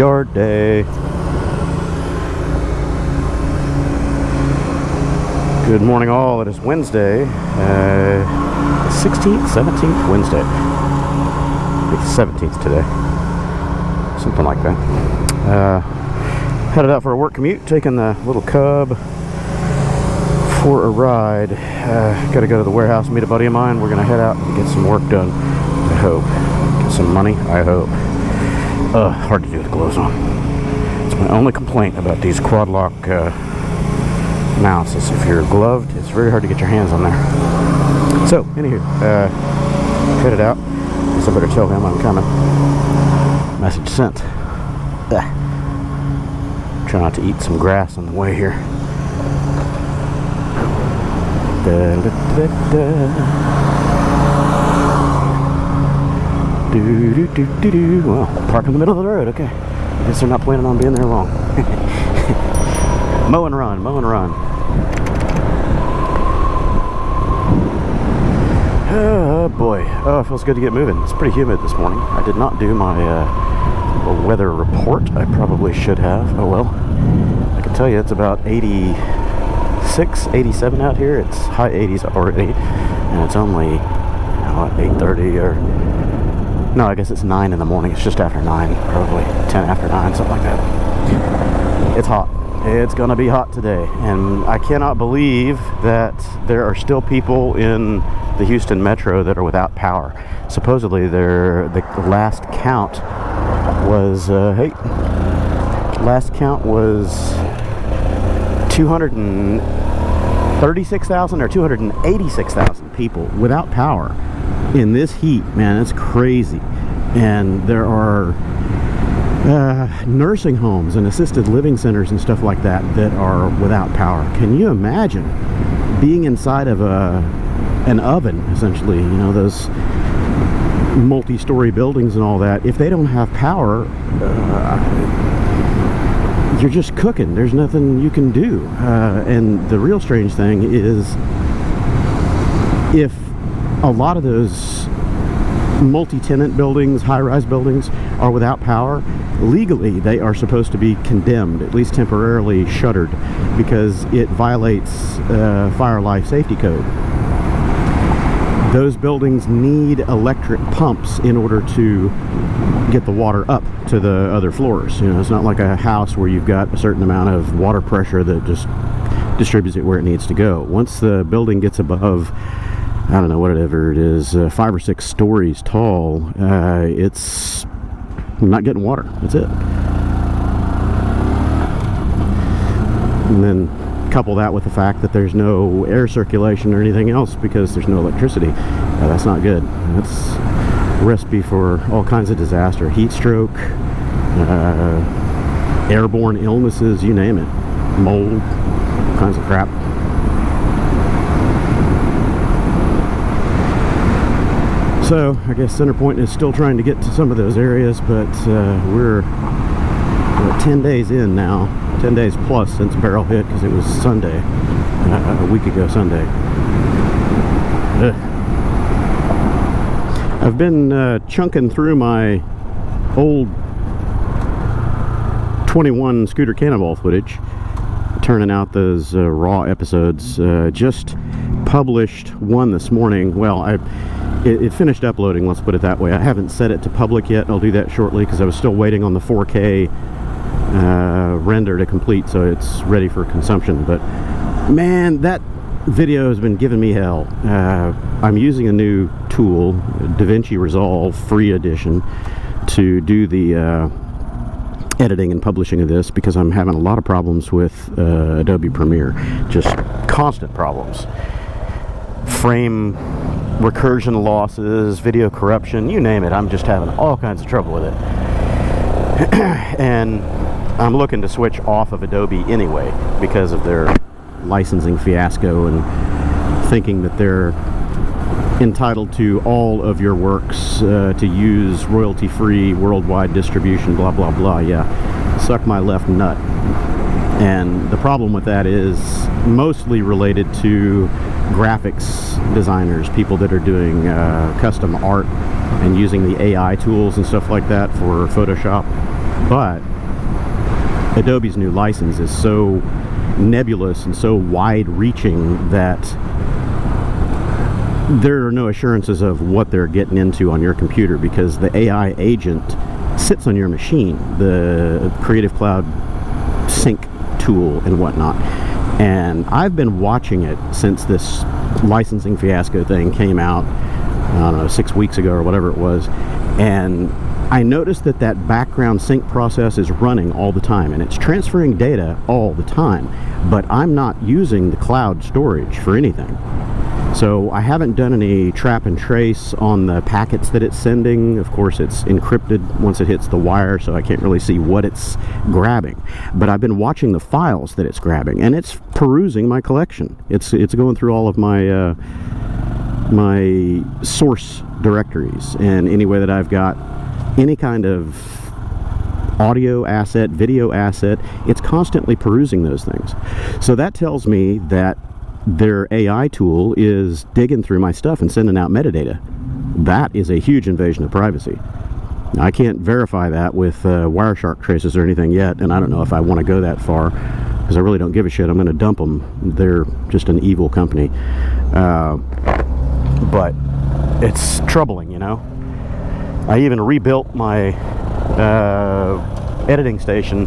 Yard day. Good morning all. It is Wednesday, 16th, 17th, Wednesday. I think 17th today. Something like that. Headed out for a work commute, taking the little Cub for a ride. Got to go to the warehouse, meet a buddy of mine. We're going to head out and get some work done. I hope. Get some money, I hope. Hard to do with gloves on. It's my only complaint about these quad lock mounts is if you're gloved, it's very hard to get your hands on there. So, anywho, headed out. Guess I better tell him I'm coming. Message sent. Try not to eat some grass on the way here. Well, park in the middle of the road, okay. I guess they're not planning on being there long. Mow and run, mow and run. Oh boy, it feels good to get moving. It's pretty humid this morning. I did not do my weather report. I probably should have. Oh well. I can tell you it's about 86, 87 out here. It's high 80s already, and it's only 8:30 or no, I guess it's 9 in the morning. It's just after 9, probably 10 after 9, something like that. It's hot. It's gonna be hot today, and I cannot believe that there are still people in the Houston metro that are without power. Supposedly, the last count was 236,000 or 286,000 people without power in this heat. Man, it's crazy. And there are nursing homes and assisted living centers and stuff like that that are without power. Can you imagine being inside of an oven, essentially, you know, those multi-story buildings and all that? If they don't have power, you're just cooking. There's nothing you can do. And the real strange thing is, if a lot of those multi-tenant buildings, high-rise buildings, are without power, legally they are supposed to be condemned, at least temporarily shuttered, because it violates fire life safety code. Those buildings need electric pumps in order to get the water up to the other floors. You know, it's not like a house where you've got a certain amount of water pressure that just distributes it where it needs to go. Once the building gets above, I don't know, whatever it is, 5 or 6 stories tall, it's not getting water. That's it. And then couple that with the fact that there's no air circulation or anything else because there's no electricity. That's not good. That's a recipe for all kinds of disaster. Heat stroke, airborne illnesses, you name it. Mold, all kinds of crap. So I guess Centerpoint is still trying to get to some of those areas, but we're 10 days in now, 10 days plus since Barrel hit, because it was Sunday, a week ago Sunday. I've been chunking through my old 21 Scooter Cannonball footage, turning out those raw episodes. Just published one this morning. Well, it finished uploading, let's put it that way. I haven't set it to public yet. I'll do that shortly because I was still waiting on the 4K render to complete, so it's ready for consumption. But man, that video has been giving me hell. I'm using a new tool, Davinci Resolve free edition, to do the editing and publishing of this, because I'm having a lot of problems with Adobe Premiere. Just constant problems. Frame recursion losses, video corruption, you name it. I'm just having all kinds of trouble with it. And I'm looking to switch off of Adobe anyway because of their licensing fiasco and thinking that they're entitled to all of your works to use royalty-free worldwide distribution, blah blah blah. Yeah, suck my left nut. And the problem with that is mostly related to graphics designers, people that are doing custom art and using the AI tools and stuff like that for Photoshop. But Adobe's new license is so nebulous and so wide-reaching that there are no assurances of what they're getting into on your computer, because the AI agent sits on your machine, the Creative Cloud sync tool and whatnot. And I've been watching it since this licensing fiasco thing came out, I don't know, 6 weeks ago or whatever it was, and I noticed that that background sync process is running all the time, and it's transferring data all the time, but I'm not using the cloud storage for anything. So I haven't done any trap and trace on the packets that it's sending. Of course, it's encrypted once it hits the wire, so I can't really see what it's grabbing. But I've been watching the files that it's grabbing, and it's perusing my collection. It's going through all of my my source directories, and anyway that I've got any kind of audio asset, video asset, it's constantly perusing those things. So that tells me that their AI tool is digging through my stuff and sending out metadata. That is a huge invasion of privacy. Now, I can't verify that with Wireshark traces or anything yet, and I don't know if I want to go that far, because I really don't give a shit. I'm going to dump them. They're just an evil company. But it's troubling, you know. I even rebuilt my editing station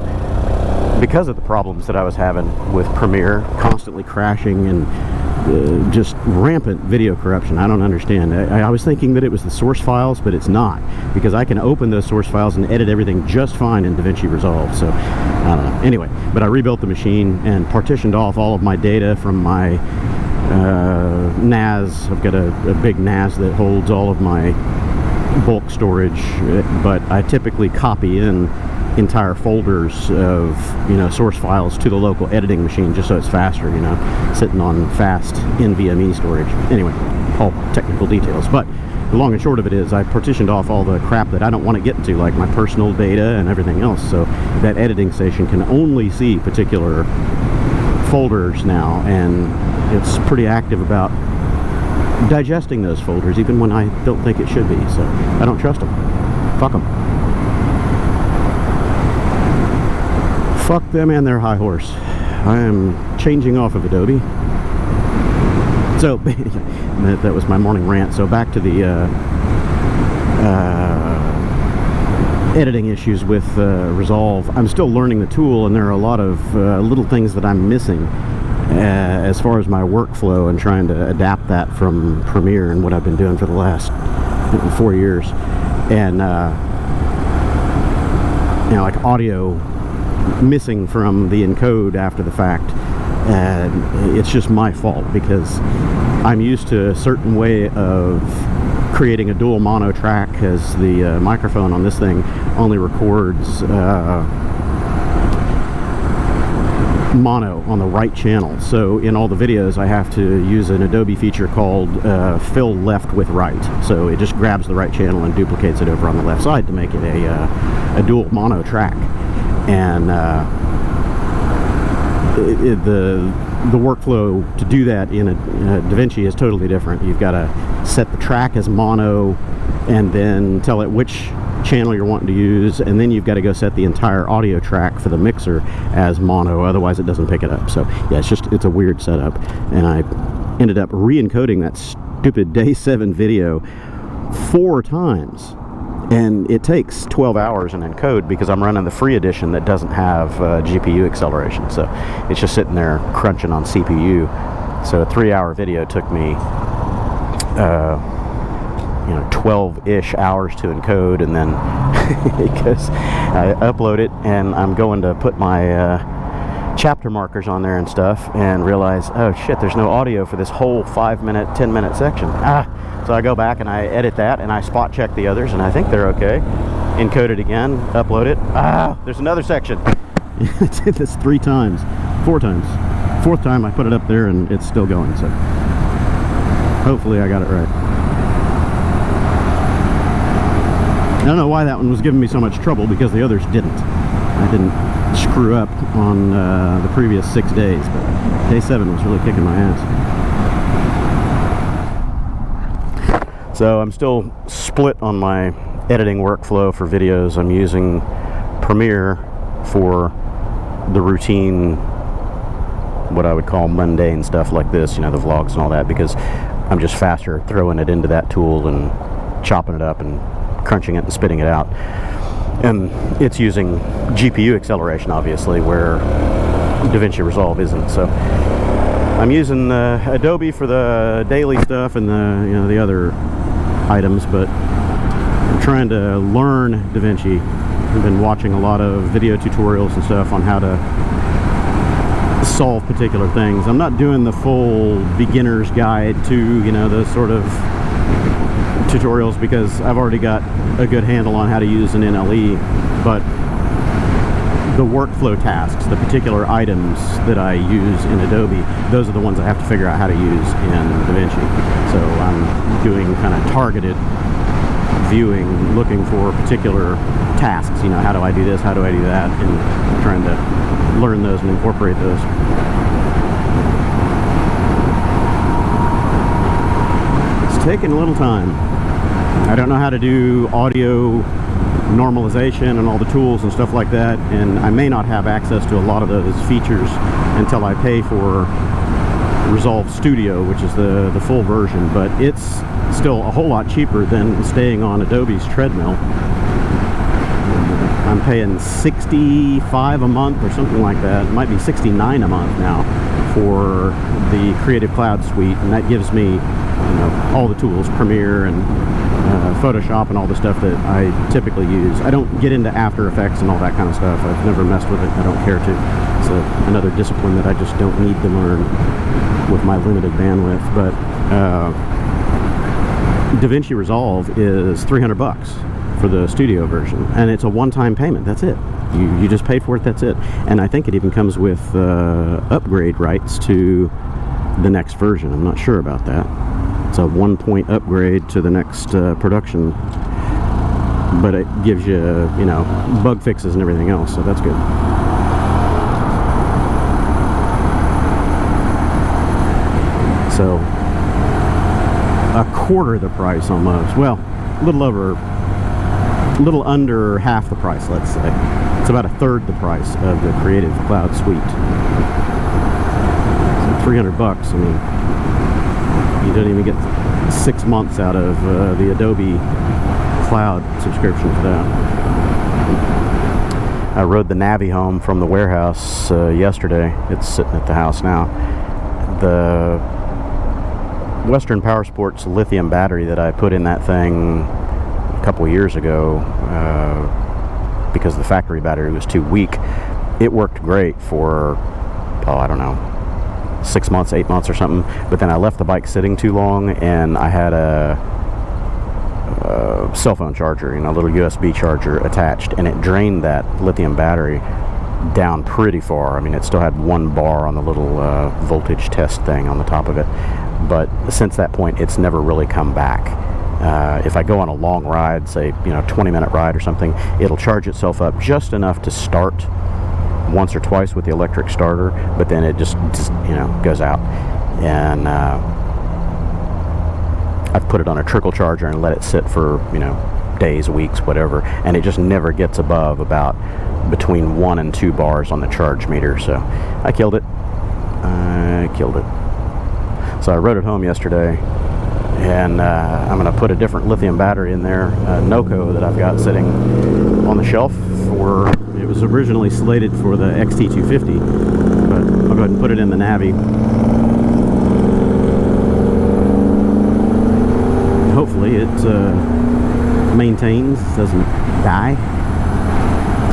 because of the problems that I was having with Premiere, constantly crashing and just rampant video corruption. I don't understand. I was thinking that it was the source files, but it's not, because I can open those source files and edit everything just fine in Davinci Resolve. So I don't know. Anyway, but I rebuilt the machine and partitioned off all of my data from my NAS. I've got a big NAS that holds all of my bulk storage, but I typically copy in entire folders of, you know, source files to the local editing machine, just so it's faster, you know, sitting on fast NVMe storage. Anyway, all technical details, but the long and short of it is I partitioned off all the crap that I don't want to get into, like my personal data and everything else, so that editing station can only see particular folders now, and it's pretty active about digesting those folders, even when I don't think it should be. So I don't trust them. Fuck them. Fuck them and their high horse. I am changing off of Adobe. So that was my morning rant. So back to the editing issues with Resolve. I'm still learning the tool, and there are a lot of little things that I'm missing as far as my workflow, and trying to adapt that from Premiere and what I've been doing for the last 4 years. And you know, like audio missing from the encode after the fact, and it's just my fault, because I'm used to a certain way of creating a dual mono track, as the microphone on this thing only records mono on the right channel. So in all the videos I have to use an Adobe feature called fill left with right. So it just grabs the right channel and duplicates it over on the left side to make it a dual mono track. And the workflow to do that in a Davinci is totally different. You've got to set the track as mono, and then tell it which channel you're wanting to use, and then you've got to go set the entire audio track for the mixer as mono, otherwise it doesn't pick it up. So yeah, it's a weird setup, and I ended up re-encoding that stupid day 7 video 4 times, and it takes 12 hours in encode, because I'm running the free edition that doesn't have GPU acceleration, so it's just sitting there crunching on CPU. So a 3-hour video took me 12-ish hours to encode, and then because I upload it and I'm going to put my chapter markers on there and stuff, and realize, oh shit, there's no audio for this whole 5-minute, 10-minute section. So I go back and I edit that, and I spot check the others, and I think they're okay. Encode it again, upload it. There's another section. I did this 4 times. 4th time I put it up there, and it's still going, so hopefully I got it right. I don't know why that one was giving me so much trouble, because the others didn't. I didn't screw up on the previous 6 days, but day 7 was really kicking my ass. So I'm still split on my editing workflow for videos. I'm using Premiere for the routine, what I would call mundane stuff like this, you know, the vlogs and all that, because I'm just faster throwing it into that tool and chopping it up and crunching it and spitting it out. And it's using GPU acceleration, obviously, where Davinci Resolve isn't. So I'm using Adobe for the daily stuff and the, you know, the other items, but I'm trying to learn Davinci. I've been watching a lot of video tutorials and stuff on how to solve particular things. I'm not doing the full beginner's guide to, you know, the sort of tutorials, because I've already got a good handle on how to use an NLE, but the workflow tasks, the particular items that I use in Adobe, those are the ones I have to figure out how to use in Davinci. So I'm doing kind of targeted viewing, looking for particular tasks, you know, how do I do this, how do I do that, and trying to learn those and incorporate those. It's taking a little time. I don't know how to do audio normalization and all the tools and stuff like that, and I may not have access to a lot of those features until I pay for Resolve Studio, which is the full version, but it's still a whole lot cheaper than staying on Adobe's treadmill. I'm paying $65 a month or something like that. It might be $69 a month now for the Creative Cloud suite, and that gives me, you know, all the tools, Premiere and Photoshop and all the stuff that I typically use. I don't get into After Effects and all that kind of stuff. I've never messed with it. I don't care to. It's another discipline that I just don't need to learn with my limited bandwidth. But Davinci Resolve is $300 for the studio version, and it's a one-time payment. That's it. You just pay for it. That's it. And I think it even comes with upgrade rights to the next version. I'm not sure about that. It's a 1-point upgrade to the next production, but it gives you, you know, bug fixes and everything else, so that's good. So a quarter the price almost. Well, a little under half the price, let's say. It's about a third the price of the Creative Cloud suite. So $300. I mean, you don't even get 6 months out of the Adobe Cloud subscription for that. I rode the Navi home from the warehouse yesterday. It's sitting at the house now. The Western Power Sports lithium battery that I put in that thing a couple of years ago, because the factory battery was too weak, it worked great for, oh, I don't know, 6 months, 8 months or something, but then I left the bike sitting too long, and I had a cell phone charger, you know, a little USB charger attached, and it drained that lithium battery down pretty far. I mean, it still had 1 bar on the little voltage test thing on the top of it, but since that point it's never really come back. If I go on a long ride, say, you know, 20-minute ride or something, it'll charge itself up just enough to start once or twice with the electric starter, but then it just you know, goes out. And I've put it on a trickle charger and let it sit for, you know, days, weeks, whatever, and it just never gets above about between 1 and 2 bars on the charge meter. So I killed it. So I rode it home yesterday, and I'm going to put a different lithium battery in there, NOCO, that I've got sitting on the shelf. For it was originally slated for the XT250, but I'll go ahead and put it in the Navi. Hopefully it maintains, doesn't die.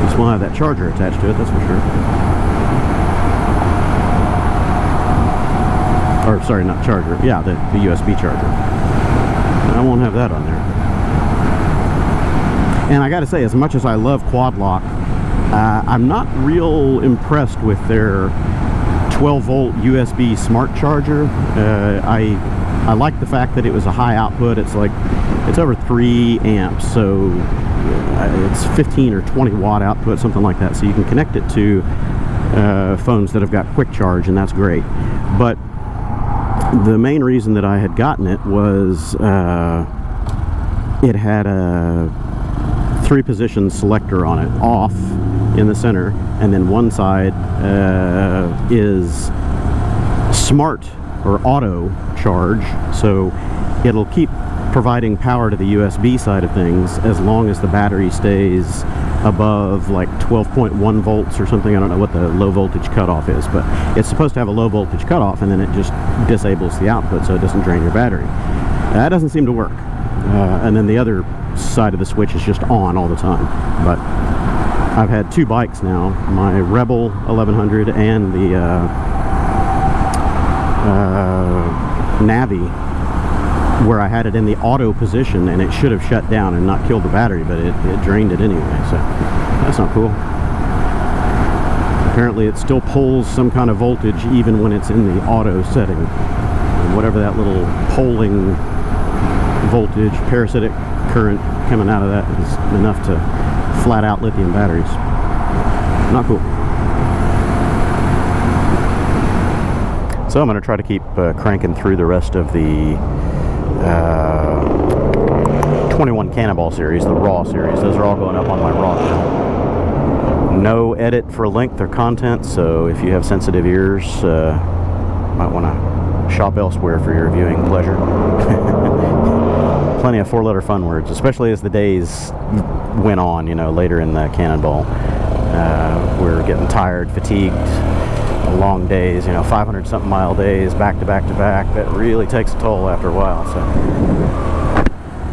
Just won't have that charger attached to it, that's for sure. Or sorry, not charger. Yeah, the USB charger. I won't have that on there. And I gotta say, as much as I love Quad Lock, I'm not real impressed with their 12-volt USB smart charger. I like the fact that it was a high output. It's over 3 amps, so it's 15 or 20 watt output, something like that. So you can connect it to phones that have got quick charge, and that's great. But the main reason that I had gotten it was it had a 3-position selector on it, off in the center, and then one side is smart or auto charge, so it'll keep providing power to the USB side of things as long as the battery stays above like 12.1 volts or something. I don't know what the low voltage cutoff is, but it's supposed to have a low voltage cutoff, and then it just disables the output so it doesn't drain your battery. That doesn't seem to work. And then the other side of the switch is just on all the time. But I've had 2 bikes now, my Rebel 1100 and the Navi, where I had it in the auto position and it should have shut down and not killed the battery, but it drained it anyway, so that's not cool. Apparently it still pulls some kind of voltage even when it's in the auto setting, and whatever that little polling voltage, parasitic current coming out of that is enough to flat out lithium batteries. Not cool. So I'm going to try to keep cranking through the rest of the 21 Cannonball series, the Raw series. Those are all going up on my Raw channel. No edit for length or content, so if you have sensitive ears, might want to shop elsewhere for your viewing pleasure. Plenty of 4-letter fun words, especially as the days went on, you know, later in the Cannonball. We're getting tired, fatigued. Long days, you know, 500-something mile days, back to back to back. That really takes a toll after a while. So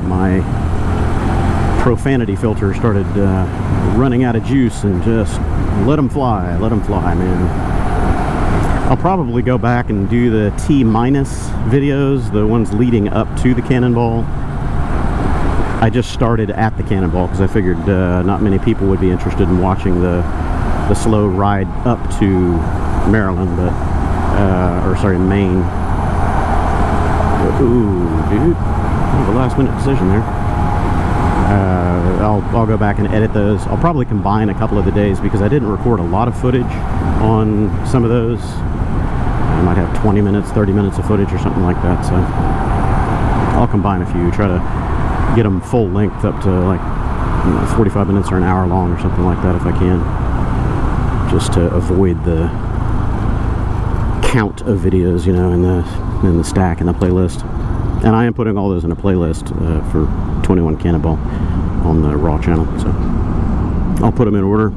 my profanity filter started running out of juice, and just let them fly, man. I'll probably go back and do the T- videos, the ones leading up to the Cannonball. I just started at the Cannonball because I figured not many people would be interested in watching the slow ride up to Maryland, but Maine. Ooh, dude, a last-minute decision there. I'll go back and edit those. I'll probably combine a couple of the days because I didn't record a lot of footage on some of those. I might have 20 minutes, 30 minutes of footage or something like that. So I'll combine a few, try to get them full length up to like 45 minutes or an hour long or something like that if I can, just to avoid the count of videos, you know, in the stack, in the playlist. And I am putting all those in a playlist for 21 Cannonball on the Raw channel, so I'll put them in order.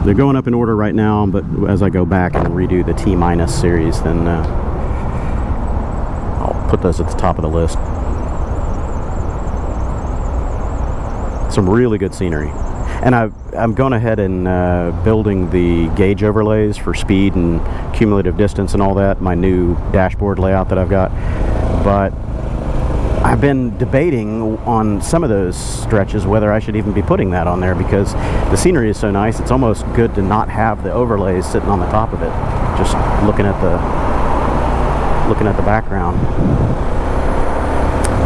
They're going up in order right now, but as I go back and redo the T- series, then I'll put those at the top of the list. Some really good scenery. And I'm going ahead and building the gauge overlays for speed and cumulative distance and all that, my new dashboard layout that I've got. But I've been debating on some of those stretches whether I should even be putting that on there, because the scenery is so nice. It's almost good to not have the overlays sitting on the top of it, just looking at the background.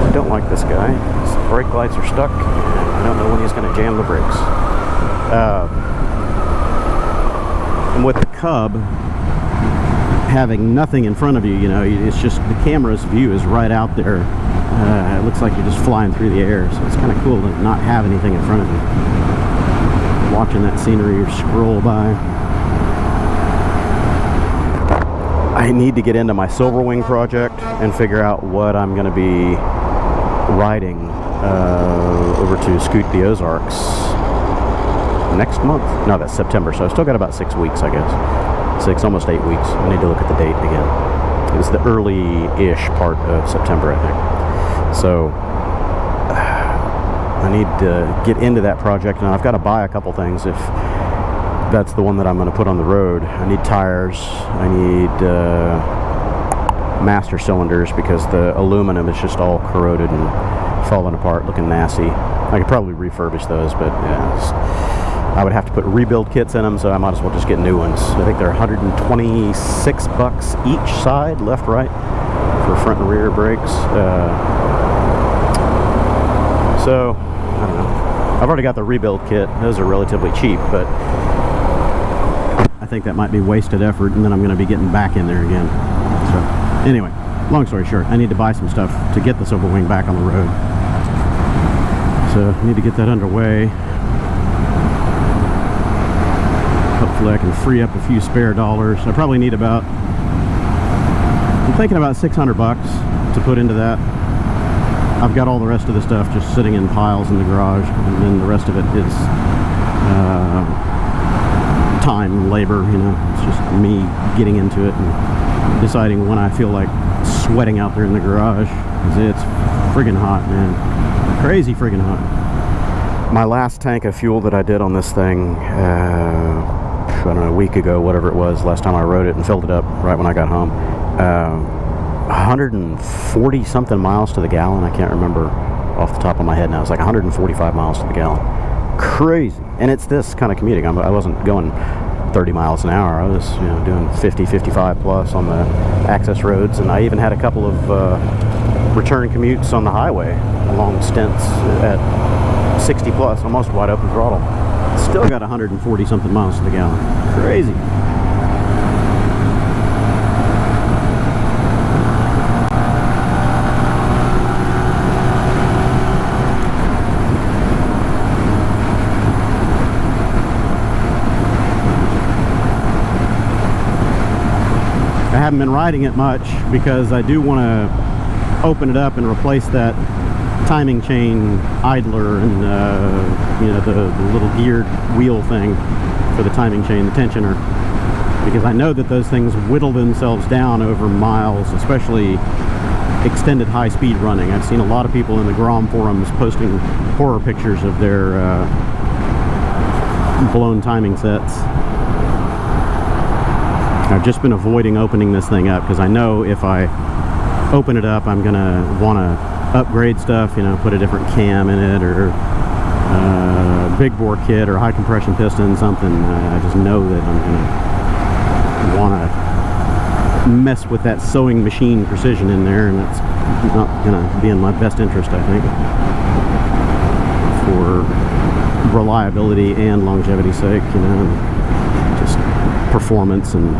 I don't like this guy. His brake lights are stuck. I don't know when he's going to jam the brakes. And with the Cub having nothing in front of you, you know, it's just the camera's view is right out there. It looks like you're just flying through the air, so it's kind of cool to not have anything in front of you. Watching that scenery scroll by. I need to get into my Silverwing project and figure out what I'm going to be riding over to Scoot the Ozarks next month. No, that's September, so I've still got about 6 weeks, I guess. 6, almost 8 weeks. I need to look at the date again. It was the early-ish part of September, I think. So I need to get into that project, and I've got to buy a couple things if that's the one that I'm going to put on the road. I need tires. I need master cylinders, because the aluminum is just all corroded and falling apart, looking nasty. I could probably refurbish those, but yeah, I would have to put rebuild kits in them, so I might as well just get new ones. I think they're $126 each side, left, right, for front and rear brakes. So, I don't know. I've already got the rebuild kit. Those are relatively cheap, but I think that might be wasted effort, and then I'm going to be getting back in there again. So, anyway, long story short, I need to buy some stuff to get the Silverwing back on the road. So I need to get that underway. Hopefully I can free up a few spare dollars. I probably need about, I'm thinking about $600 to put into that. I've got all the rest of the stuff just sitting in piles in the garage, and then the rest of it is time, labor, you know. It's just me getting into it and deciding when I feel like sweating out there in the garage, because it's friggin' hot, man. Crazy friggin' hot. My last tank of fuel that I did on this thing, I don't know, a week ago, whatever it was, last time I rode it and filled it up right when I got home. 140 something miles to the gallon. I can't remember off the top of my head now. It's like 145 miles to the gallon. Crazy. And it's this kind of commuting. I wasn't going 30 miles an hour. I was, you know, doing 50, 55 plus on the access roads, and I even had a couple of return commutes on the highway, long stints at 60 plus, almost wide open throttle. Still got 140 something miles to the gallon. Crazy. I haven't been riding it much because I do want to open it up and replace that timing chain idler and you know, the little geared wheel thing for the timing chain, the tensioner, because I know that those things whittle themselves down over miles, especially extended high-speed running. I've seen a lot of people in the Grom forums posting horror pictures of their blown timing sets. I've just been avoiding opening this thing up because I know if I open it up, I'm gonna want to upgrade stuff, you know, put a different cam in it, or big bore kit, or high compression piston, something. I just know that I'm gonna want to mess with that sewing machine precision in there, and that's not gonna be in my best interest, I think, for reliability and longevity's sake, you know, just performance and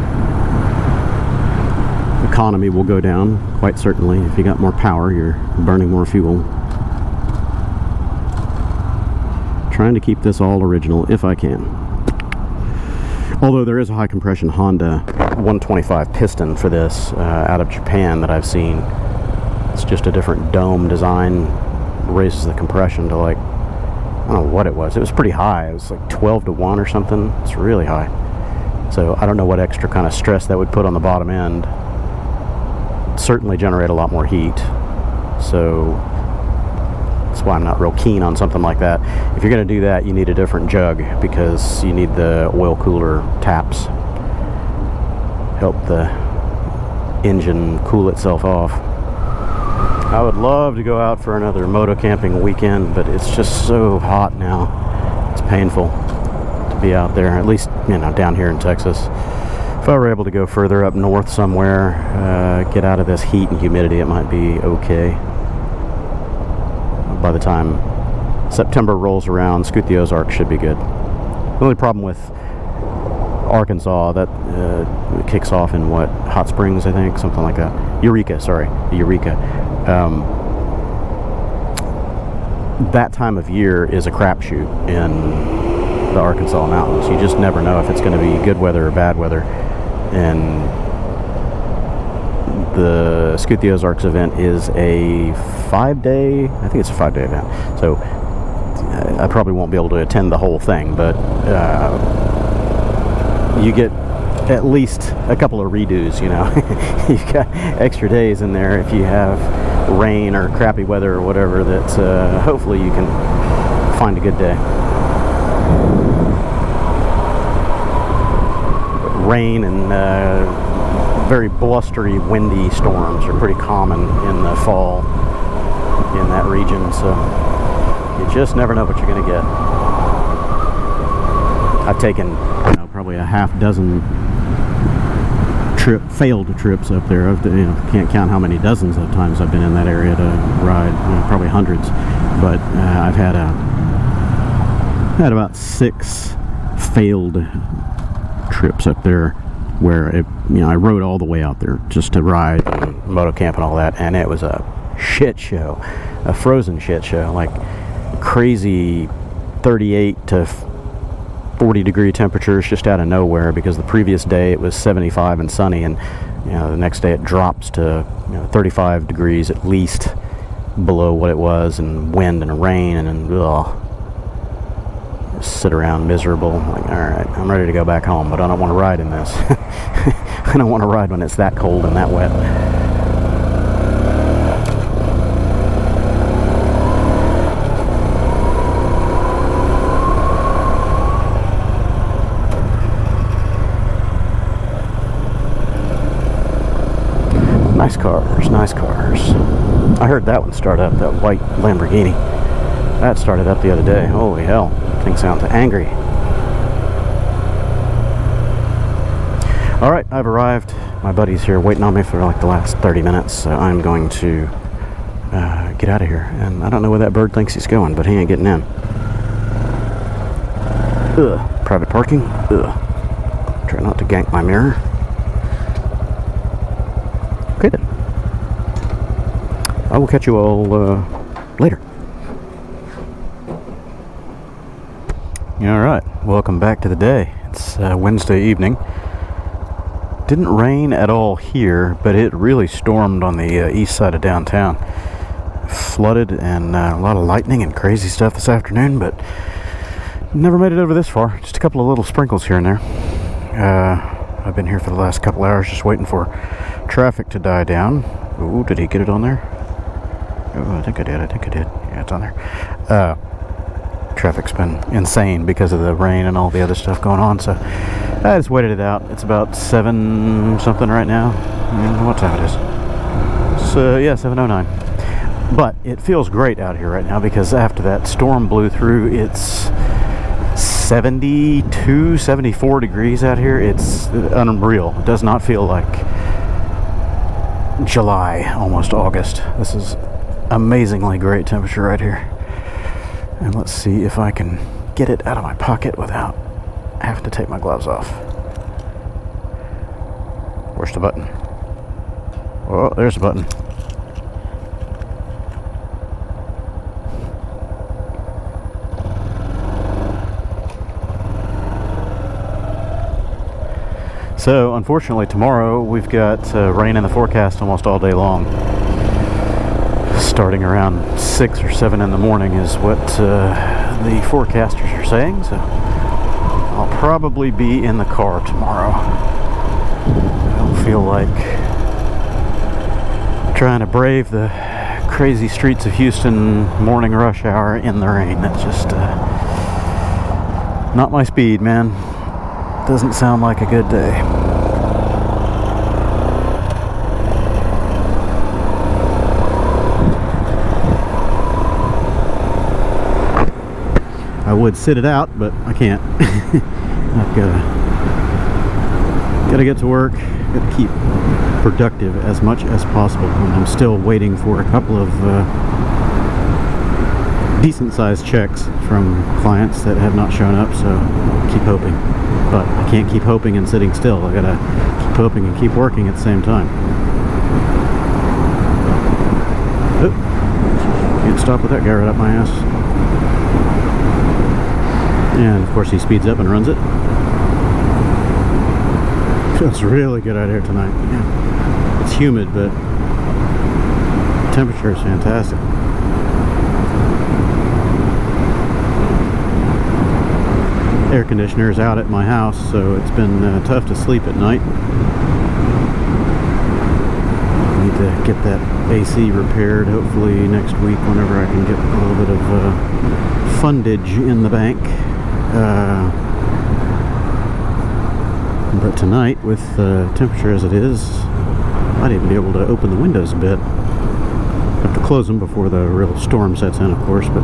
economy will go down, quite certainly. If you got more power, you're burning more fuel. Trying to keep this all original if I can. Although there is a high compression Honda 125 piston for this out of Japan that I've seen. It's just a different dome design, raises the compression to, like, I don't know what it was. It was pretty high. It was like 12 to 1 or something. It's really high. So I don't know what extra kind of stress that would put on the bottom end. Certainly generate a lot more heat, so that's why I'm not real keen on something like that. If you're going to do that, you need a different jug, because you need the oil cooler taps, help the engine cool itself off. I would love to go out for another moto-camping weekend, but it's just so hot now. It's painful to be out there, at least, you know, down here in Texas. If I were able to go further up north somewhere, get out of this heat and humidity, it might be okay. By the time September rolls around, Scoot the Ozark should be good. The only problem with Arkansas, that kicks off in what, Hot Springs, I think, something like that. Eureka, sorry, Eureka. That time of year is a crapshoot in the Arkansas mountains. You just never know if it's going to be good weather or bad weather. And the Scoot the Ozarks event is a 5-day, I think it's a 5-day event. So I probably won't be able to attend the whole thing, but you get at least a couple of redos, you know. You've got extra days in there if you have rain or crappy weather or whatever, that hopefully you can find a good day. Rain and very blustery, windy storms are pretty common in the fall in that region, so you just never know what you're going to get. I've taken, you know, probably a half dozen failed trips up there. You know, can't count how many dozens of times I've been in that area to ride, you know, probably hundreds, but I've had about 6 failed trips up there where it, you know, I rode all the way out there just to ride and moto camp and all that, and it was a shit show, a frozen shit show. Like, crazy 38 to 40 degree temperatures just out of nowhere, because the previous day it was 75 and sunny, and the next day it drops to 35 degrees at least below what it was, and wind and rain, and just sit around miserable. Like, all right, I'm ready to go back home, but I don't want to ride in this. I don't want to ride when it's that cold and that wet. Nice cars, nice cars. I heard that one start up, that white Lamborghini. That started up the other day. Holy hell, that thing sounds angry. Alright, I've arrived. My buddy's here waiting on me for like the last 30 minutes, so I'm going to get out of here. And I don't know where that bird thinks he's going, but he ain't getting in. Ugh, private parking. Ugh. Try not to gank my mirror. Okay then. I will catch you all later. Alright, welcome back to the day. It's Wednesday evening. Didn't rain at all here, but it really stormed on the east side of downtown. Flooded, and a lot of lightning and crazy stuff this afternoon, but never made it over this far. Just a couple of little sprinkles here and there. I've been here for the last couple hours just waiting for traffic to die down. Ooh, did he get it on there? Oh, I think I did. Yeah, it's on there. Traffic's been insane because of the rain and all the other stuff going on, so I just waited it out. It's about 7 something right now. What time it is? So yeah, 7:09. But it feels great out here right now, because after that storm blew through, it's 72, 74 degrees out here. It's unreal. It does not feel like July, almost August. This is amazingly great temperature right here. And let's see if I can get it out of my pocket without having to take my gloves off. Where's the button? Oh, there's the button. So, unfortunately, tomorrow we've got rain in the forecast almost all day long. Starting around 6 or 7 in the morning is what the forecasters are saying. So, I'll probably be in the car tomorrow. I don't feel like trying to brave the crazy streets of Houston morning rush hour in the rain. That's just not my speed, man. Doesn't sound like a good day. I would sit it out, but I can't. I've got to get to work. Got to keep productive as much as possible. And I'm still waiting for a couple of decent-sized checks from clients that have not shown up, so I'll keep hoping. But I can't keep hoping and sitting still. I gotta keep hoping and keep working at the same time. Oh, can't stop with that guy right up my ass. And of course he speeds up and runs it. Feels really good out here tonight. Yeah. It's humid, but the temperature is fantastic. Air conditioner is out at my house, so it's been tough to sleep at night. I need to get that AC repaired hopefully next week, whenever I can get a little bit of fundage in the bank. But tonight, with the temperature as it is, I might even be able to open the windows a bit. Have to close them before the real storm sets in, of course, but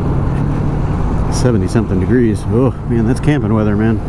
70-something degrees. Oh, man, that's camping weather, man.